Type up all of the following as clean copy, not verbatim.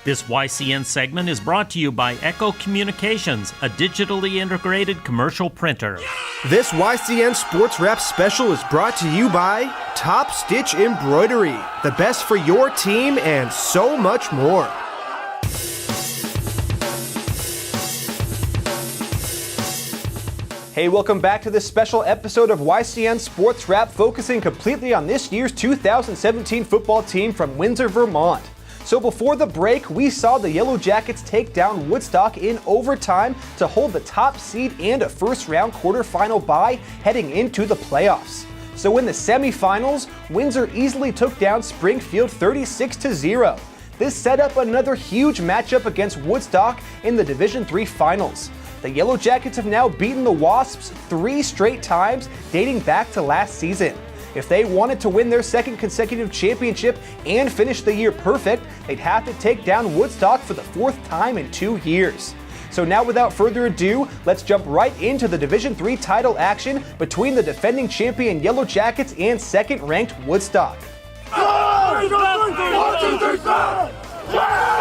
This YCN segment is brought to you by Echo Communications, a digitally integrated commercial printer. This YCN Sports Wrap special is brought to you by Top Stitch Embroidery, the best for your team and so much more. Hey, welcome back to this special episode of YCN Sports Wrap, focusing completely on this year's 2017 football team from Windsor, Vermont. So before the break, we saw the Yellow Jackets take down Woodstock in overtime to hold the top seed and a first-round quarterfinal bye heading into the playoffs. So in the semifinals, Windsor easily took down Springfield 36-0. This set up another huge matchup against Woodstock in the Division III finals. The Yellow Jackets have now beaten the Wasps 3 straight times, dating back to last season. If they wanted to win their second consecutive championship and finish the year perfect, they'd have to take down Woodstock for the 4th time in 2 years. So now, without further ado, let's jump right into the Division III title action between the defending champion Yellow Jackets and second-ranked Woodstock.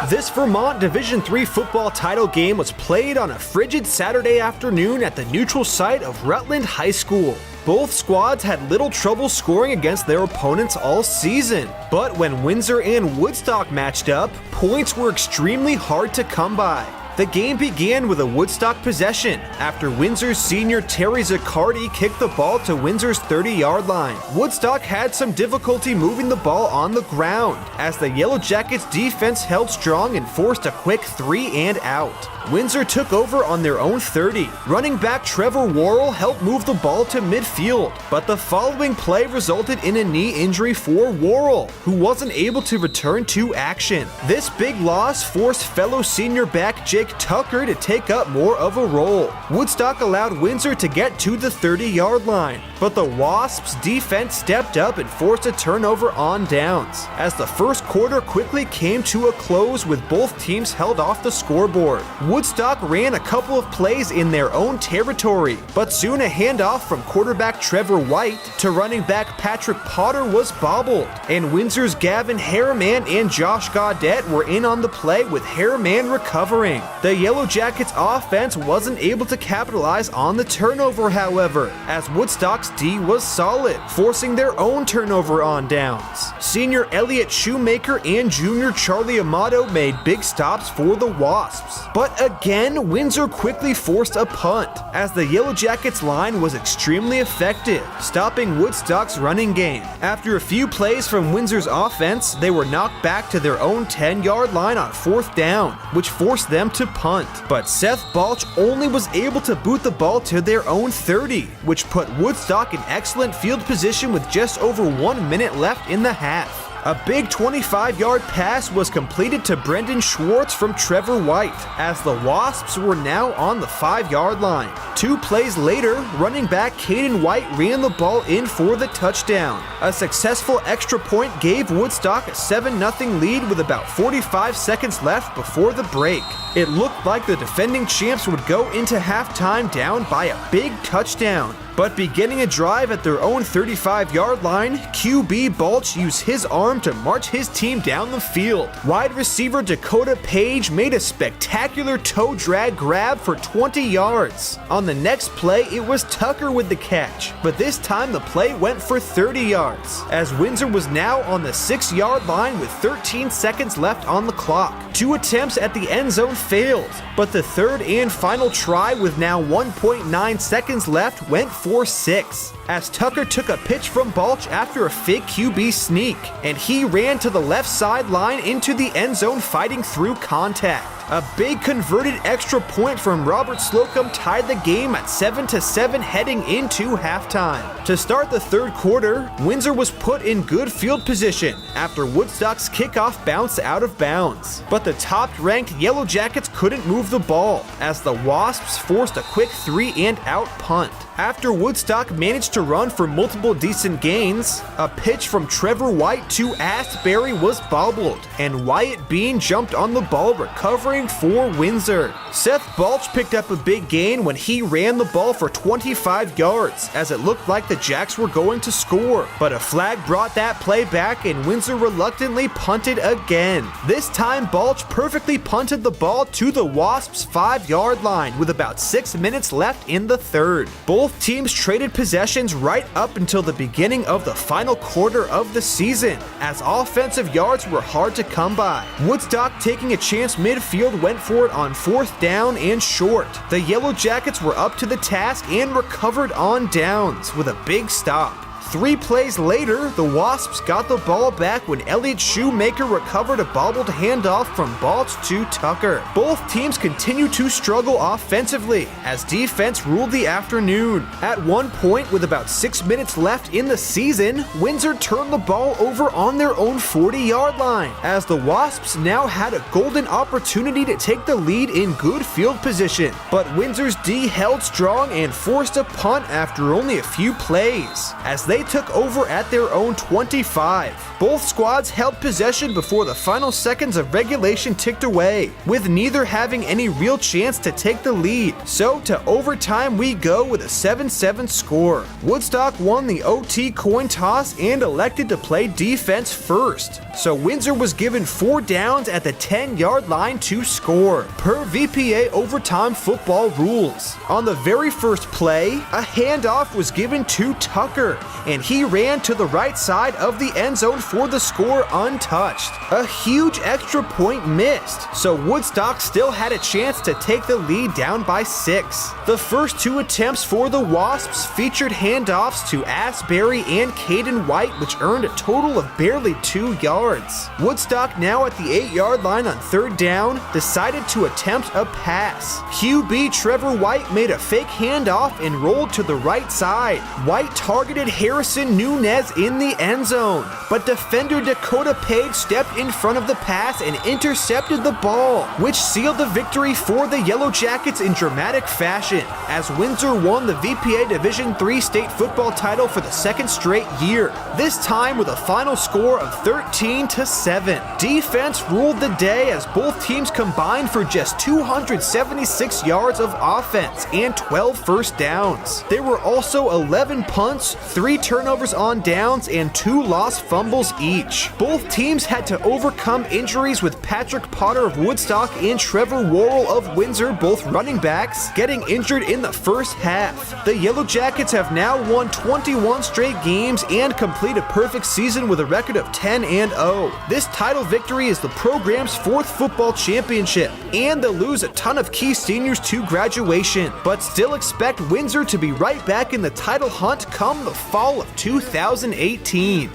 This Vermont Division III football title game was played on a frigid Saturday afternoon at the neutral site of Rutland High School. Both squads had little trouble scoring against their opponents all season, but when Windsor and Woodstock matched up, points were extremely hard to come by. The game began with a Woodstock possession after Windsor's senior Terry Zaccardi kicked the ball to Windsor's 30-yard line. Woodstock had some difficulty moving the ball on the ground as the Yellow Jackets defense held strong and forced a quick 3-and-out. Windsor took over on their own 30. Running back Trevor Worrell helped move the ball to midfield, but the following play resulted in a knee injury for Worrell, who wasn't able to return to action. This big loss forced fellow senior back Jake Tucker to take up more of a role. Woodstock allowed Windsor to get to the 30-yard line, but the Wasps' defense stepped up and forced a turnover on downs, as the first quarter quickly came to a close with both teams held off the scoreboard. Woodstock ran a couple of plays in their own territory, but soon a handoff from quarterback Trevor White to running back Patrick Potter was bobbled, and Windsor's Gavin Harriman and Josh Gaudette were in on the play with Harriman recovering. The Yellow Jackets offense wasn't able to capitalize on the turnover, however, as Woodstock's D was solid, forcing their own turnover on downs. Senior Elliott Shoemaker and junior Charlie Amato made big stops for the Wasps, but again, Windsor quickly forced a punt, as the Yellow Jackets line was extremely effective, stopping Woodstock's running game. After a few plays from Windsor's offense, they were knocked back to their own 10-yard line on 4th down, which forced them to punt. But Seth Balch only was able to boot the ball to their own 30, which put Woodstock in excellent field position with just over 1 minute left in the half. A big 25-yard pass was completed to Brendan Schwartz from Trevor White, as the Wasps were now on the 5-yard line. 2 plays later, running back Caden White ran the ball in for the touchdown. A successful extra point gave Woodstock a 7-0 lead with about 45 seconds left before the break. It looked like the defending champs would go into halftime down by a big touchdown. But beginning a drive at their own 35-yard line, QB Balch used his arm to march his team down the field. Wide receiver Dakota Page made a spectacular toe drag grab for 20 yards. On the next play, it was Tucker with the catch, but this time the play went for 30 yards, as Windsor was now on the 6-yard line with 13 seconds left on the clock. 2 attempts at the end zone failed, but the third and final try with now 1.9 seconds left went for 6, as Tucker took a pitch from Balch after a fake QB sneak, and he ran to the left sideline into the end zone fighting through contact. A big converted extra point from Robert Slocum tied the game at 7-7 heading into halftime. To start the third quarter, Windsor was put in good field position after Woodstock's kickoff bounced out of bounds, but the top-ranked Yellow Jackets couldn't move the ball, as the Wasps forced a quick 3-and-out punt. After Woodstock managed to run for multiple decent gains, a pitch from Trevor White to Asbury was bobbled, and Wyatt Bean jumped on the ball, recovering scoring for Windsor. Seth Balch picked up a big gain when he ran the ball for 25 yards, as it looked like the Jacks were going to score. But a flag brought that play back and Windsor reluctantly punted again. This time Balch perfectly punted the ball to the Wasps' 5-yard line with about 6 minutes left in the third. Both teams traded possessions right up until the beginning of the final quarter of the season, as offensive yards were hard to come by. Woodstock, taking a chance midfield, went for it on 4th down and short. The Yellow Jackets were up to the task and recovered on downs with a big stop. 3 plays later, the Wasps got the ball back when Elliot Shoemaker recovered a bobbled handoff from Balch to Tucker. Both teams continue to struggle offensively as defense ruled the afternoon. At one point, with about 6 minutes left in the season, Windsor turned the ball over on their own 40-yard line, as the Wasps now had a golden opportunity to take the lead in good field position. But Windsor's D held strong and forced a punt after only a few plays, as they took over at their own 25. Both squads held possession before the final seconds of regulation ticked away, with neither having any real chance to take the lead. So to overtime we go with a 7-7 score. Woodstock won the OT coin toss and elected to play defense first. So Windsor was given 4 downs at the 10-yard line to score, per VPA overtime football rules. On the very first play, a handoff was given to Tucker, and he ran to the right side of the end zone for the score untouched. A huge extra point missed, so Woodstock still had a chance to take the lead down by 6. The first 2 attempts for the Wasps featured handoffs to Asbury and Caden White, which earned a total of barely 2 yards. Woodstock, now at the 8-yard line on 3rd down, decided to attempt a pass. QB Trevor White made a fake handoff and rolled to the right side. White targeted Harrison Nunez in the end zone, but defender Dakota Page stepped in front of the pass and intercepted the ball, which sealed the victory for the Yellow Jackets in dramatic fashion, as Windsor won the VPA Division III state football title for the 2nd straight year, this time with a final score of 13-7. Defense ruled the day as both teams combined for just 276 yards of offense and 12 first downs. There were also 11 punts, 3 turnovers on downs, and 2 lost fumbles each. Both teams had to overcome injuries, with Patrick Potter of Woodstock and Trevor Worrell of Windsor, both running backs, getting injured in the first half. The Yellow Jackets have now won 21 straight games and complete a perfect season with a record of 10-0. This title victory is the program's 4th football championship, and they'll lose a ton of key seniors to graduation, but still expect Windsor to be right back in the title hunt come the fall of 2018.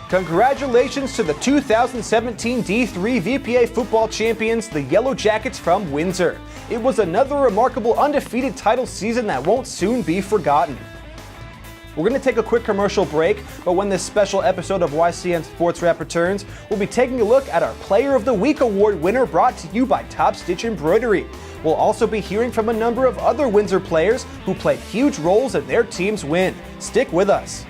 Congratulations to the 2017 D3 VPA football champions, the Yellow Jackets from Windsor. It was another remarkable undefeated title season that won't soon be forgotten. We're going to take a quick commercial break, but when this special episode of YCN Sports Wrap returns, we'll be taking a look at our Player of the Week award winner, brought to you by Top Stitch Embroidery. We'll also be hearing from a number of other Windsor players who played huge roles in their team's win. Stick with us.